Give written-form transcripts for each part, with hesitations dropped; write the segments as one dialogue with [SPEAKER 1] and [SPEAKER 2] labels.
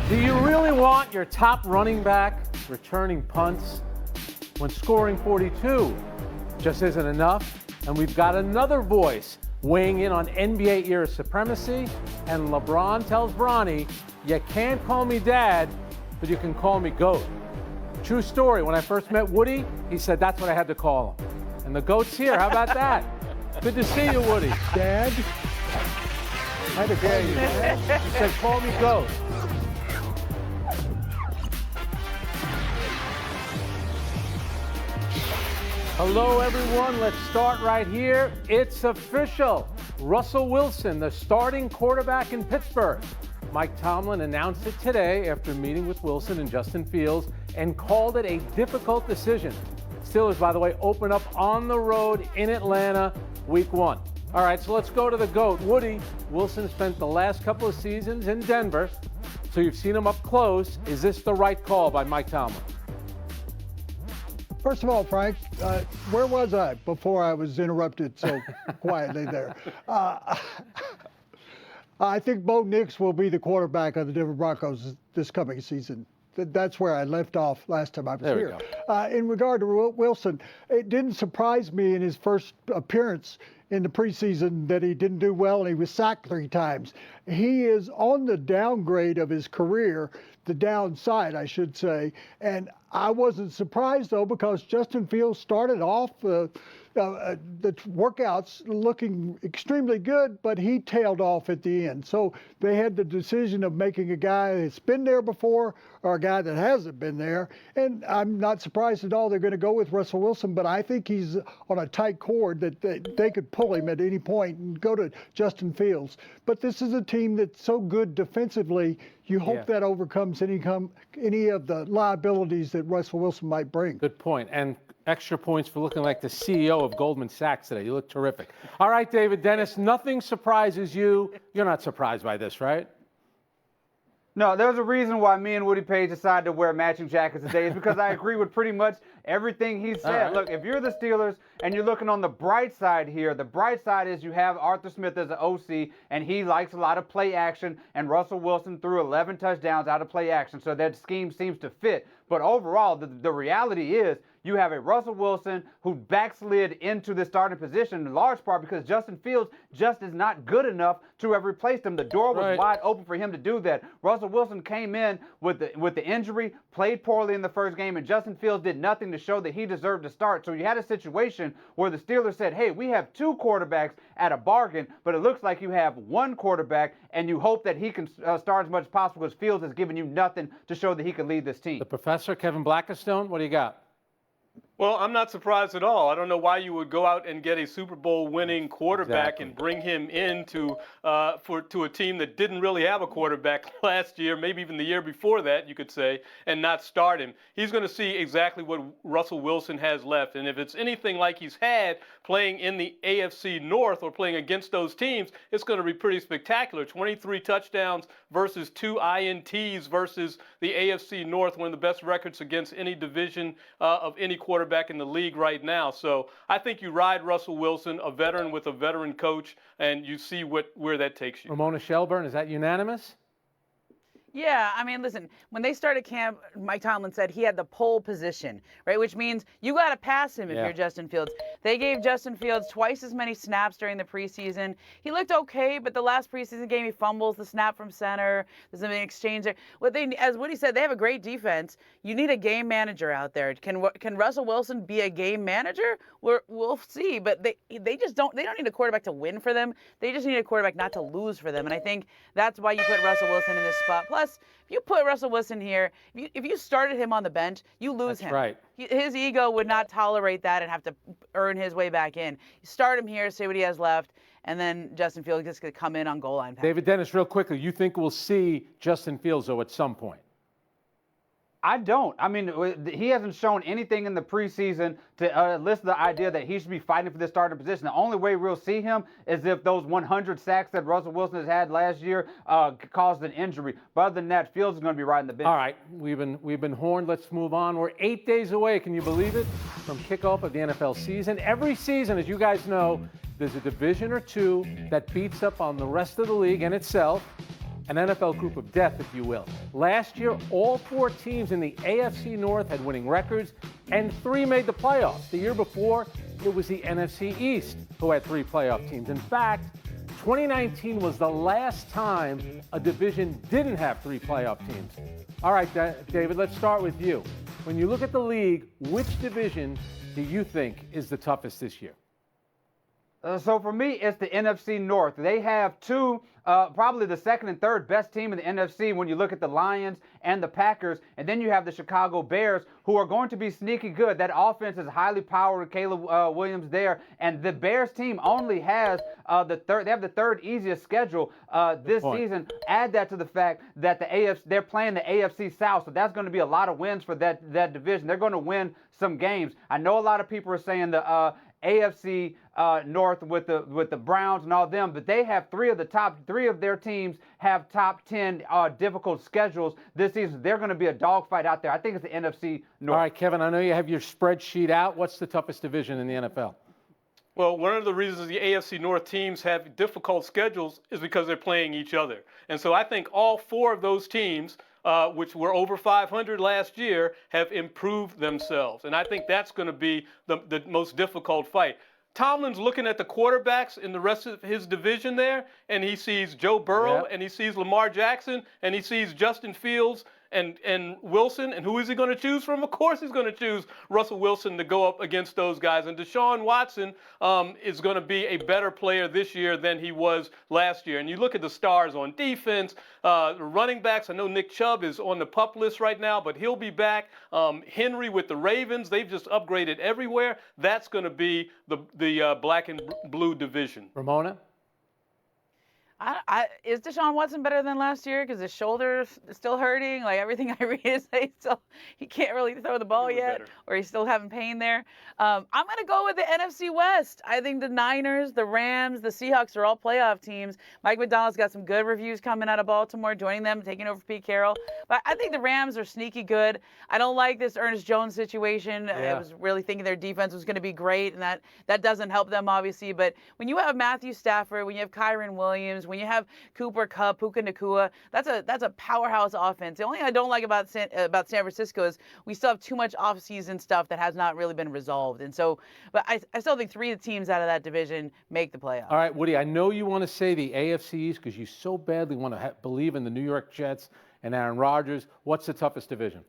[SPEAKER 1] Do you really want your top running back returning punts when scoring 42 just isn't enough? And we've got another voice weighing in on NBA era supremacy. And LeBron tells Bronny, you can't call me dad, but you can call me GOAT. True story. When I first met Woody, he said that's what I had to call him. And the GOAT's here. How about that? Good to see you, Woody.
[SPEAKER 2] Dad? I had to call you Dad.
[SPEAKER 1] He said, call me GOAT. Hello, everyone. Let's start right here. It's official. Russell Wilson, the starting quarterback in Pittsburgh. Mike Tomlin announced it today after meeting with Wilson and Justin Fields and called it a difficult decision. Steelers, by the way, open up on the road in Atlanta week 1. All right, so let's go to the GOAT. Woody, Wilson spent the last couple of seasons in Denver, so you've seen him up close. Is this the right call by Mike Tomlin?
[SPEAKER 2] First of all, Frank, where was I before I was interrupted so quietly there? I think Bo Nix will be the quarterback of the Denver Broncos this coming season. That's where I left off last time I was here. In regard to Wilson, it didn't surprise me in his first appearance in the preseason that he didn't do well and he was sacked 3 times. He is on the downgrade of his career, the downside, I should say. And I wasn't surprised, though, because Justin Fields started off the workouts looking extremely good, but he tailed off at the end. So they had the decision of making a guy that's been there before or a guy that hasn't been there. And I'm not surprised at all they're going to go with Russell Wilson, but I think he's on a tight cord that they could pull him at any point and go to Justin Fields. But this is a team that's so good defensively, you hope that overcomes any of the liabilities that Russell Wilson might bring.
[SPEAKER 1] Good point. And extra points for looking like the CEO of Goldman Sachs today. You look terrific. All right, David Dennis, nothing surprises you. You're not surprised by this, right?
[SPEAKER 3] No, there's a reason why me and Woody Page decided to wear matching jackets today is because I agree with pretty much everything he said.
[SPEAKER 1] Right.
[SPEAKER 3] Look, if you're the Steelers and you're looking on the bright side here, the bright side is you have Arthur Smith as an OC, and he likes a lot of play action, and Russell Wilson threw 11 touchdowns out of play action, so that scheme seems to fit. But overall, the reality is you have a Russell Wilson who backslid into the starting position in large part because Justin Fields just is not good enough to have replaced him. The door was wide open for him to do that. Russell Wilson came in with the injury, played poorly in the first game, and Justin Fields did nothing to show that he deserved to start. So you had a situation where the Steelers said, hey, we have 2 quarterbacks at a bargain, but it looks like you have 1 quarterback, and you hope that he can start as much as possible because Fields has given you nothing to show that he can lead this team.
[SPEAKER 1] The professor, Kevin Blackistone, what do you got?
[SPEAKER 4] Well, I'm not surprised at all. I don't know why you would go out and get a Super Bowl winning quarterback and bring him into to a team that didn't really have a quarterback last year, maybe even the year before that, you could say, and not start him. He's going to see exactly what Russell Wilson has left. And if it's anything like he's had playing in the AFC North or playing against those teams, it's going to be pretty spectacular. 23 touchdowns versus 2 INTs versus the AFC North, one of the best records against any division of any quarterback in the league right now. So I think you ride Russell Wilson, a veteran with a veteran coach, and you see where that takes you.
[SPEAKER 1] Ramona Shelburne, is that unanimous?
[SPEAKER 5] Yeah, I mean, listen, when they started camp, Mike Tomlin said he had the pole position, right? Which means you got to pass him if you're Justin Fields. They gave Justin Fields twice as many snaps during the preseason. He looked okay, but the last preseason game he fumbles the snap from center. There's an exchange there. As Woody said, they have a great defense. You need a game manager out there. Can Russell Wilson be a game manager? We'll see, but they just don't. They don't need a quarterback to win for them. They just need a quarterback not to lose for them. And I think that's why you put Russell Wilson in this spot. Plus, if you put Russell Wilson here, if you started him on the bench, you lose him.
[SPEAKER 1] Right.
[SPEAKER 5] His ego would not tolerate that and have to earn his way back in. You start him here, see what he has left, and then Justin Fields just going to come in on goal line.
[SPEAKER 1] David Dennis, real quickly, you think we'll see Justin Fields, though, at some point?
[SPEAKER 3] I don't. I mean, he hasn't shown anything in the preseason to list the idea that he should be fighting for this starting position. The only way we'll see him is if those 100 sacks that Russell Wilson has had last year caused an injury. But other than that, Fields is going to be riding the bench.
[SPEAKER 1] All right, we've been horned. Let's move on. We're 8 days away, can you believe it, from kickoff of the NFL season. Every season, as you guys know, there's a division or two that beats up on the rest of the league and itself. an NFL group of death, if you will. Last year, all 4 teams in the AFC North had winning records, and 3 made the playoffs. The year before, it was the NFC East who had 3 playoff teams. In fact, 2019 was the last time a division didn't have 3 playoff teams. All right, David, let's start with you. When you look at the league, which division do you think is the toughest this year?
[SPEAKER 3] So for me, it's the NFC North. They have 2, probably the second and third best team in the NFC when you look at the Lions and the Packers. And then you have the Chicago Bears, who are going to be sneaky good. That offense is highly powered. Caleb Williams there. And the Bears team only has they have the 3rd easiest schedule this season. Add that to the fact that they're playing the AFC South. So that's going to be a lot of wins for that division. They're going to win some games. I know a lot of people are saying the AFC North with the Browns and all them, but they have 3 of their teams have top 10 difficult schedules this season. They're going to be a dogfight out there. I think it's the NFC North.
[SPEAKER 1] All right, Kevin, I know you have your spreadsheet out. What's the toughest division in the NFL?
[SPEAKER 4] Well, one of the reasons the AFC North teams have difficult schedules is because they're playing each other. And so I think all 4 of those teams, which were over 500 last year, have improved themselves. And I think that's going to be the most difficult fight. Tomlin's looking at the quarterbacks in the rest of his division there, and he sees Joe Burrow, and he sees Lamar Jackson, and he sees Justin Fields and Wilson. And who is he going to choose from? Of course he's going to choose Russell Wilson to go up against those guys. And Deshaun Watson is going to be a better player this year than he was last year. And you look at the stars on defense, the running backs. I know Nick Chubb is on the PUP list right now, but he'll be back. Henry with the Ravens, they've just upgraded everywhere. That's going to be the black and blue division.
[SPEAKER 1] Ramona?
[SPEAKER 5] Is Deshaun Watson better than last year? Because his shoulder's still hurting. Like everything I read is he can't really throw the ball yet, or he's still having pain there. I'm going to go with the NFC West. I think the Niners, the Rams, the Seahawks are all playoff teams. Mike McDonald's got some good reviews coming out of Baltimore, joining them, taking over for Pete Carroll. But I think the Rams are sneaky good. I don't like this Ernest Jones situation. I was really thinking their defense was going to be great, and that doesn't help them, obviously. But when you have Matthew Stafford, when you have Kyren Williams, when you have Cooper Kupp, Puka Nacua, that's a powerhouse offense. The only thing I don't like about San Francisco is we still have too much off-season stuff that has not really been resolved. And so, but I still think 3 teams out of that division make the playoffs.
[SPEAKER 1] All right, Woody, I know you want to say the AFC East because you so badly want to believe in the New York Jets and Aaron Rodgers. What's the toughest division?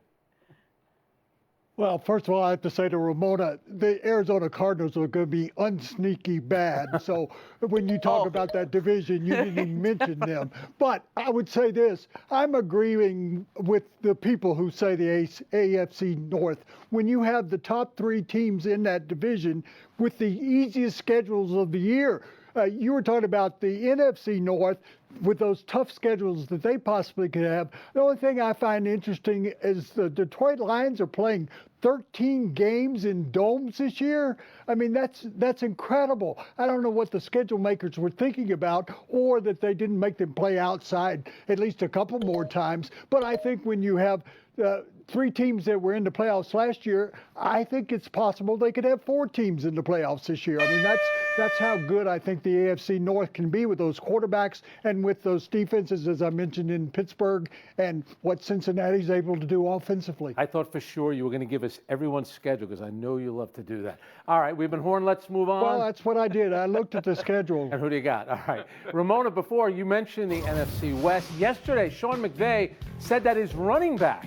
[SPEAKER 2] Well, first of all, I have to say to Ramona, the Arizona Cardinals are going to be unsneaky bad. So when you talk about that division, you didn't even mention them. But I would say this, I'm agreeing with the people who say the AFC North. When you have the top 3 teams in that division with the easiest schedules of the year, you were talking about the NFC North with those tough schedules that they possibly could have. The only thing I find interesting is the Detroit Lions are playing 13 games in domes this year. I mean, that's incredible. I don't know what the schedule makers were thinking about, or that they didn't make them play outside at least a couple more times. But I think when you have 3 teams that were in the playoffs last year, I think it's possible they could have 4 teams in the playoffs this year. I mean, that's how good I think the AFC North can be with those quarterbacks and with those defenses, as I mentioned, in Pittsburgh, and what Cincinnati's able to do offensively.
[SPEAKER 1] I thought for sure you were going to give us everyone's schedule because I know you love to do that. All right, we've been horned. Let's move on.
[SPEAKER 2] Well, that's what I did. I looked at the schedule.
[SPEAKER 1] And who do you got? All right. Ramona, before you mentioned the NFC West, yesterday Sean McVay said that his running back,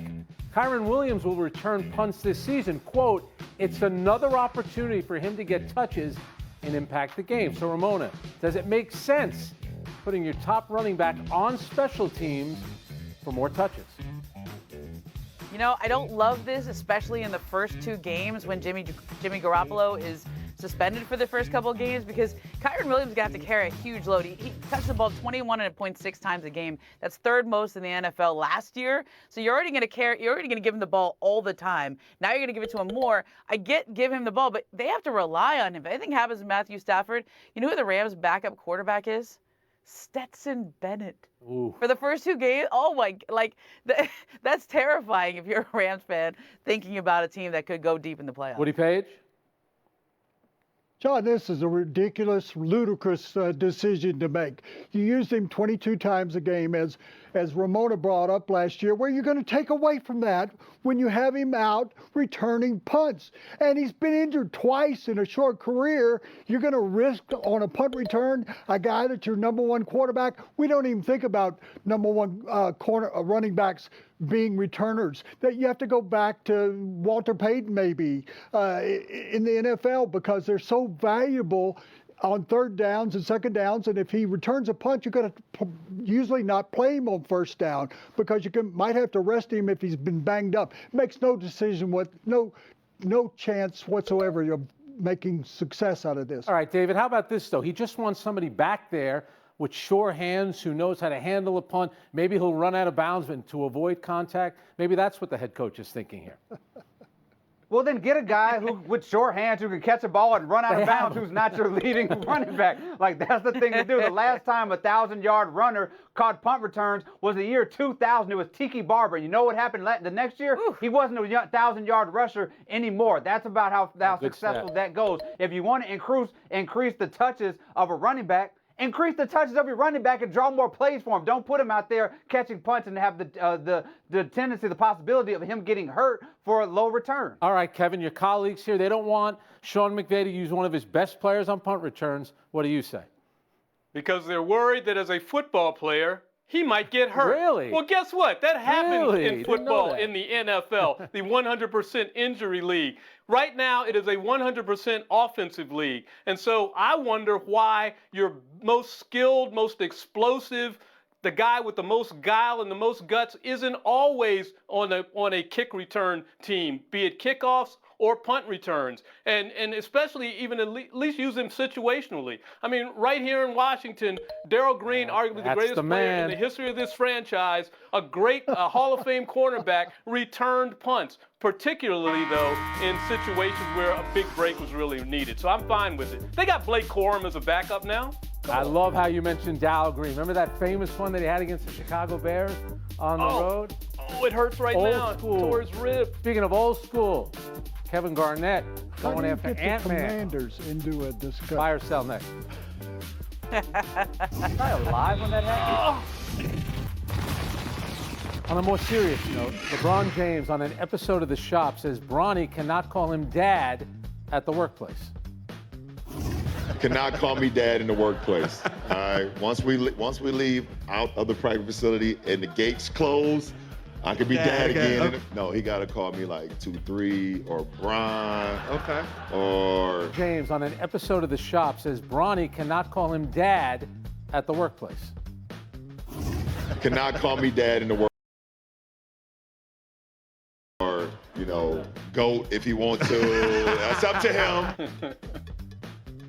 [SPEAKER 1] Kyren Williams, will return punts this season. Quote, it's another opportunity for him to get touches and impact the game. So, Ramona, does it make sense putting your top running back on special teams for more touches?
[SPEAKER 5] You know, I don't love this, especially in the first 2 games when Jimmy Garoppolo is suspended for the first couple of games, because Kyren Williams is going to have to carry a huge load. He touched the ball 21.6 times a game. That's 3rd most in the NFL last year. So you're already going to give him the ball all the time. Now you're going to give it to him more. Give him the ball, but they have to rely on him. If anything happens to Matthew Stafford, you know who the Rams' backup quarterback is? Stetson Bennett.
[SPEAKER 1] Ooh.
[SPEAKER 5] For the first 2 games, that's terrifying if you're a Rams fan thinking about a team that could go deep in the playoffs.
[SPEAKER 1] Woody Page?
[SPEAKER 2] John, this is a ridiculous, ludicrous decision to make. You used him 22 times a game, as Ramona brought up last year. Where you're going to take away from that when you have him out returning punts? And he's been injured twice in a short career. You're going to risk on a punt return a guy that's your number one quarterback? We don't even think about number one running backs being returners. That you have to go back to Walter Payton maybe in the NFL, because they're so valuable on third downs and second downs. And if he returns a punt, you're going to usually not play him on first down, because you might have to rest him if he's been banged up. Makes no decision, no chance whatsoever of making success out of this.
[SPEAKER 1] All right, David, how about this, though? He just wants somebody back there with sure hands who knows how to handle a punt. Maybe he'll run out of bounds to avoid contact. Maybe that's what the head coach is thinking here.
[SPEAKER 3] Well, then get a guy who, with short hands, who can catch a ball and run out of bounds, who's not your leading running back. Like, that's the thing to do. The last time a 1,000-yard runner caught punt returns was the year 2000. It was Tiki Barber. You know what happened the next year? Oof. He wasn't a 1,000-yard rusher anymore. That's about how successful that goes. If you want to increase the touches of a running back, increase the touches of your running back and draw more plays for him. Don't put him out there catching punts and have the tendency, the possibility of him getting hurt for a low return.
[SPEAKER 1] All right, Kevin, your colleagues here, they don't want Sean McVay to use one of his best players on punt returns. What do you say?
[SPEAKER 4] Because they're worried that as a football player, he might get hurt.
[SPEAKER 1] Really?
[SPEAKER 4] Well, guess what? That happens
[SPEAKER 1] Really?
[SPEAKER 4] in football, in the NFL, the 100% injury league. Right now, it is a 100% offensive league. And so I wonder why your most skilled, most explosive, the guy with the most guile and the most guts isn't always on a kick return team, be it kickoffs or punt returns, and especially even at least use them situationally. I mean, right here in Washington, Darrell Green, arguably the greatest player in the history of this franchise, a great Hall of Fame cornerback, returned punts, particularly, though, in situations where a big break was really needed. So I'm fine with it. They got Blake Corum as a backup now.
[SPEAKER 1] I love how you mentioned Darrell Green. Remember that famous one that he had against the Chicago Bears on the road?
[SPEAKER 4] Oh, it hurts right now.
[SPEAKER 1] School.
[SPEAKER 4] Tore his rib.
[SPEAKER 1] Speaking of old school, Kevin Garnett going after Ant-Man.
[SPEAKER 2] Commanders into a discussion.
[SPEAKER 1] Buy or sell next.
[SPEAKER 3] Was I alive when that happened?
[SPEAKER 1] On a more serious note, LeBron James on an episode of The Shop says Bronny cannot call him dad at the workplace.
[SPEAKER 6] Cannot call me dad in the workplace. All right. Once we leave out of the practice facility and the gates close, I could be dad again. Okay. No, he got to call me like 2-3 or Bron.
[SPEAKER 7] Okay.
[SPEAKER 6] Or
[SPEAKER 1] James on an episode of The Shop says Bronny cannot call him dad at the workplace.
[SPEAKER 6] Cannot call me dad in the work. Or, GOAT if he wants to. That's up to him.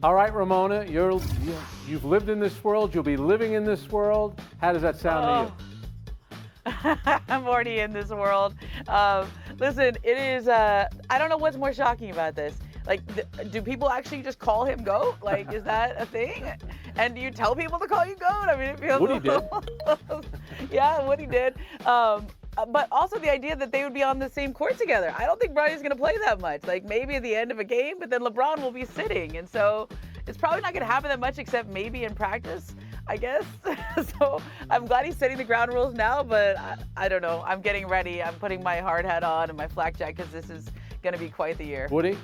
[SPEAKER 1] All right, Ramona, you've lived in this world. You'll be living in this world. How does that sound to you?
[SPEAKER 5] I'm already in this world. Listen, it is, I don't know what's more shocking about this. Like, do people actually just call him GOAT? Like, is that a thing? And do you tell people to call you GOAT? I mean, it feels
[SPEAKER 1] Woody did.
[SPEAKER 5] Yeah, Woody did. But also the idea that they would be on the same court together. I don't think Bronny's going to play that much. Like, maybe at the end of a game, but then LeBron will be sitting. And so it's probably not going to happen that much, except maybe in practice, I guess. So I'm glad he's setting the ground rules now, but I don't know. I'm getting ready. I'm putting my hard hat on and my flak jacket, because this is going to be quite the year.
[SPEAKER 1] Woody?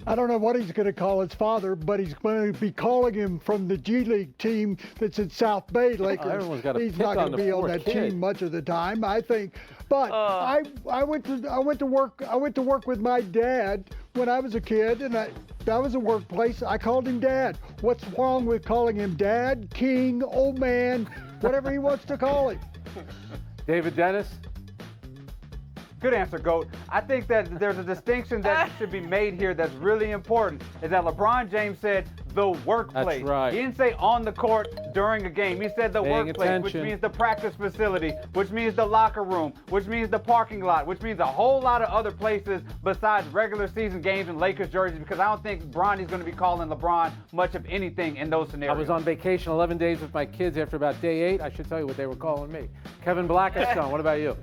[SPEAKER 2] I don't know what he's going to call his father, but he's going to be calling him from the G League team that's at South Bay Lakers.
[SPEAKER 1] Everyone's got a
[SPEAKER 2] He's
[SPEAKER 1] pick
[SPEAKER 2] not going
[SPEAKER 1] on
[SPEAKER 2] to
[SPEAKER 1] the
[SPEAKER 2] be on
[SPEAKER 1] poor
[SPEAKER 2] that
[SPEAKER 1] kid.
[SPEAKER 2] team much of the time, I think. But I went to work with my dad when I was a kid, and that was a workplace. I called him Dad. What's wrong with calling him Dad, King, old man, whatever he wants to call him?
[SPEAKER 1] David Dennis?
[SPEAKER 3] Good answer, GOAT. I think that there's a distinction that should be made here that's really important, is that LeBron James said the workplace.
[SPEAKER 1] That's right.
[SPEAKER 3] He didn't say on the court during a game. He said the
[SPEAKER 1] Paying
[SPEAKER 3] workplace,
[SPEAKER 1] attention.
[SPEAKER 3] which means the practice facility, which means the locker room, which means the parking lot, which means a whole lot of other places besides regular season games and Lakers jerseys, because I don't think Bronny's going to be calling LeBron much of anything in those
[SPEAKER 1] I
[SPEAKER 3] scenarios.
[SPEAKER 1] was on vacation 11 days with my kids. After about day 8, I should tell you what they were calling me. Kevin Blackistone, what about you?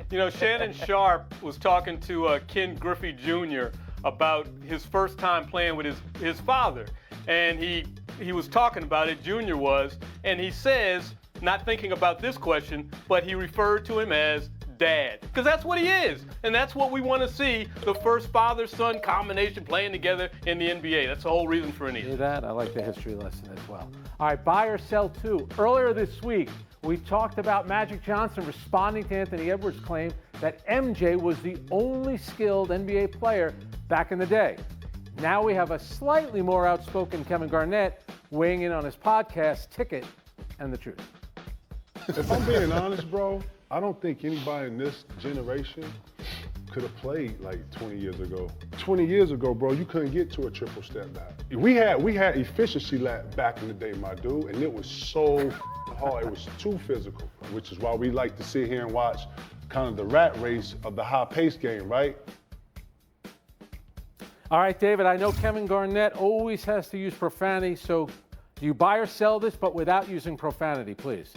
[SPEAKER 4] You know, Shannon Sharp was talking to Ken Griffey Jr. about his first time playing with his father. And he was talking about it, Junior was, and he says, not thinking about this question, but he referred to him as Dad, because that's what he is, and that's what we want to see, the first father-son combination playing together in the NBA. That's the whole reason for Anita.
[SPEAKER 1] See that? I like the history lesson as well. All right, buy or sell two. Earlier this week, we talked about Magic Johnson responding to Anthony Edwards' claim that MJ was the only skilled NBA player back in the day. Now we have a slightly more outspoken Kevin Garnett weighing in on his podcast, Ticket and the Truth.
[SPEAKER 7] If I'm being honest, bro, I don't think anybody in this generation could have played like 20 years ago. 20 years ago, bro, you couldn't get to a triple step back. We had efficiency lap back in the day, my dude, and it was so hard. It was too physical, which is why we like to sit here and watch kind of the rat race of the high-paced game, right?
[SPEAKER 1] All right, David, I know Kevin Garnett always has to use profanity, so do you buy or sell this, but without using profanity, please?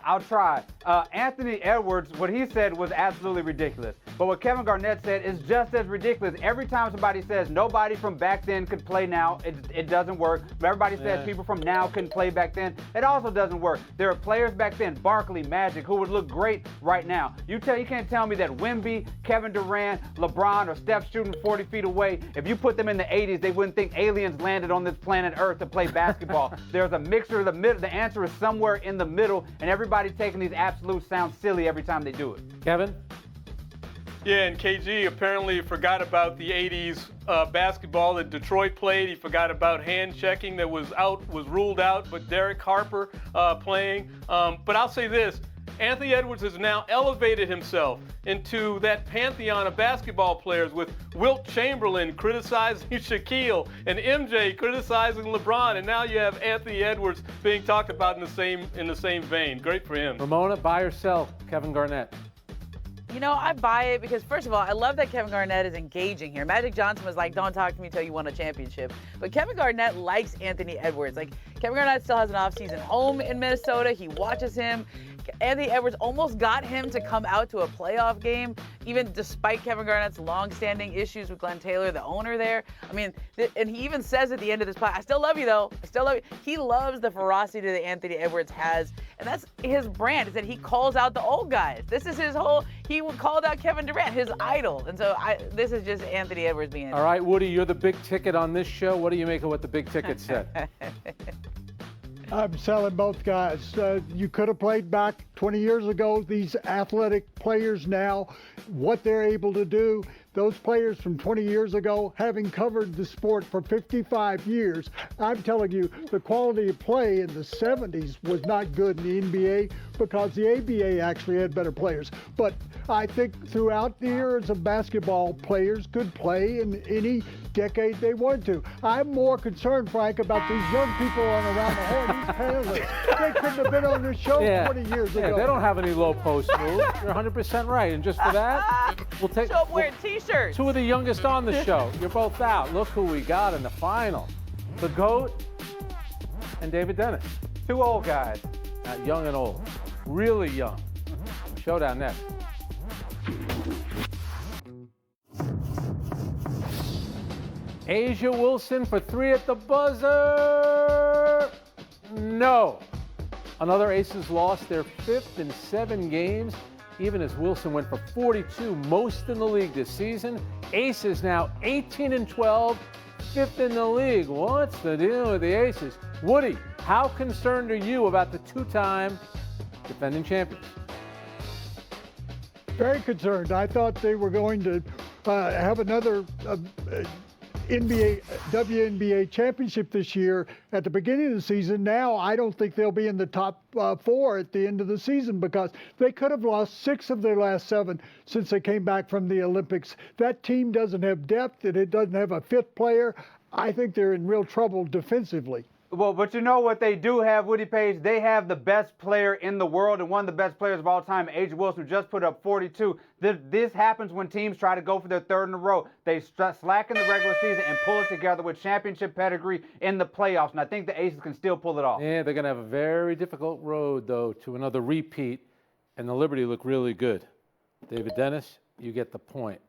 [SPEAKER 3] I'll try. Anthony Edwards, what he said was absolutely ridiculous. But what Kevin Garnett said is just as ridiculous. Every time somebody says nobody from back then could play now, it doesn't work. But everybody says people from now couldn't play back then, it also doesn't work. There are players back then, Barkley, Magic, who would look great right now. You can't tell me that Wemby, Kevin Durant, LeBron, or Steph shooting 40 feet away, if you put them in the 80s, they wouldn't think aliens landed on this planet Earth to play basketball. There's a mixture of the middle. The answer is somewhere in the middle, and everybody's taking these absolutes sound silly every time they do it.
[SPEAKER 1] Kevin?
[SPEAKER 4] Yeah, and KG apparently forgot about the 80s basketball that Detroit played. He forgot about hand checking that was ruled out, but Derek Harper playing. But I'll say this, Anthony Edwards has now elevated himself into that pantheon of basketball players, with Wilt Chamberlain criticizing Shaquille and MJ criticizing LeBron, and now you have Anthony Edwards being talked about in the same vein. Great for him.
[SPEAKER 1] Ramona, buy or sell Kevin Garnett?
[SPEAKER 5] You know, I buy it because, first of all, I love that Kevin Garnett is engaging here. Magic Johnson was like, don't talk to me until you won a championship. But Kevin Garnett likes Anthony Edwards. Like, Kevin Garnett still has an offseason home in Minnesota. He watches him. Anthony Edwards almost got him to come out to a playoff game, even despite Kevin Garnett's long-standing issues with Glenn Taylor, the owner there. I mean, and he even says at the end of this play, I still love you, though. I still love you. He loves the ferocity that Anthony Edwards has, and that's his brand, is that he calls out the old guys. This is his whole, he called out Kevin Durant, his idol. And so this is just Anthony Edwards being.
[SPEAKER 1] All right, Woody, you're the big ticket on this show. What do you make of what the big ticket said?
[SPEAKER 2] I'm selling both guys. You could have played back 20 years ago. These athletic players now, what they're able to do, those players from 20 years ago, having covered the sport for 55 years, I'm telling you, the quality of play in the 70s was not good in the NBA because the ABA actually had better players. But I think throughout the eras of basketball, players could play in any decade they wanted to. I'm more concerned, Frank, about these young people on Around the Horn, these panelists. They couldn't have been on this show 20 years ago.
[SPEAKER 1] They don't have any low post moves. You're 100% right. And just for that, we'll take
[SPEAKER 5] Show up wearing t-shirts.
[SPEAKER 1] two of the youngest on the show. You're both out. Look who we got in the final. The GOAT and David Dennis.
[SPEAKER 3] Two old guys.
[SPEAKER 1] Young and old. Really young. Showdown next. A'ja Wilson for three at the buzzer. No. Another Aces lost their fifth in 7 games, even as Wilson went for 42, most in the league this season. Aces now 18-12, fifth in the league. What's the deal with the Aces? Woody, how concerned are you about the two-time defending champions?
[SPEAKER 2] Very concerned. I thought they were going to have another WNBA championship this year at the beginning of the season. Now I don't think they'll be in the top 4 at the end of the season because they could have lost 6 of their last 7 since they came back from the Olympics. That team doesn't have depth and it doesn't have a 5th player. I think they're in real trouble defensively.
[SPEAKER 3] Well, but you know what they do have, Woody Page? They have the best player in the world and one of the best players of all time, A'ja Wilson, who just put up 42. This happens when teams try to go for their 3rd in a row. They slacken the regular season and pull it together with championship pedigree in the playoffs, and I think the Aces can still pull it off.
[SPEAKER 1] Yeah, they're going to have a very difficult road, though, to another repeat, and the Liberty look really good. David Dennis, you get the point.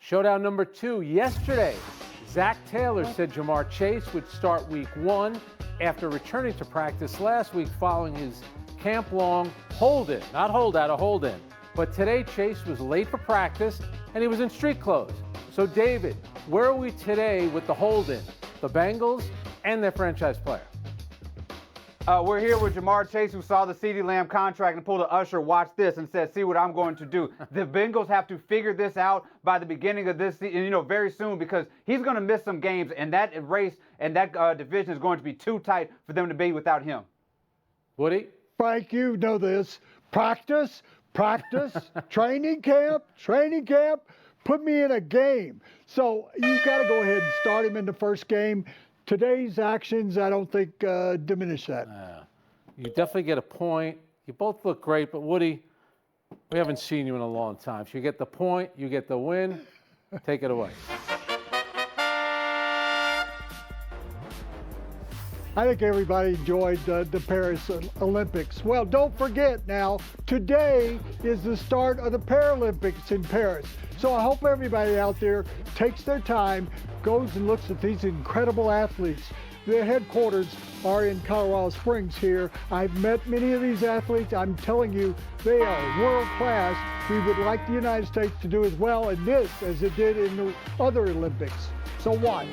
[SPEAKER 1] Showdown number 2 yesterday. Zach Taylor said Jamar Chase would start week 1 after returning to practice last week following his camp-long hold-in. Not holdout, a hold-in. But today Chase was late for practice and he was in street clothes. So David, where are we today with the hold-in? The Bengals and their franchise player.
[SPEAKER 3] We're here with Jamar Chase, who saw the CeeDee Lamb contract and pulled an Usher, watch this, and said, see what I'm going to do. The Bengals have to figure this out by the beginning of this season, very soon, because he's going to miss some games, and that race and that division is going to be too tight for them to be without him.
[SPEAKER 1] Woody?
[SPEAKER 2] Frank, you know this. Practice, training camp, put me in a game. So you got to go ahead and start him in the first game. Today's actions, I don't think, diminish that.
[SPEAKER 1] You definitely get a point. You both look great, but Woody, we haven't seen you in a long time. So you get the point, you get the win. Take it away.
[SPEAKER 2] I think everybody enjoyed the Paris Olympics. Well, don't forget now, today is the start of the Paralympics in Paris. So I hope everybody out there takes their time, goes and looks at these incredible athletes. Their headquarters are in Colorado Springs here. I've met many of these athletes. I'm telling you, they are world class. We would like the United States to do as well in this as it did in the other Olympics. So watch.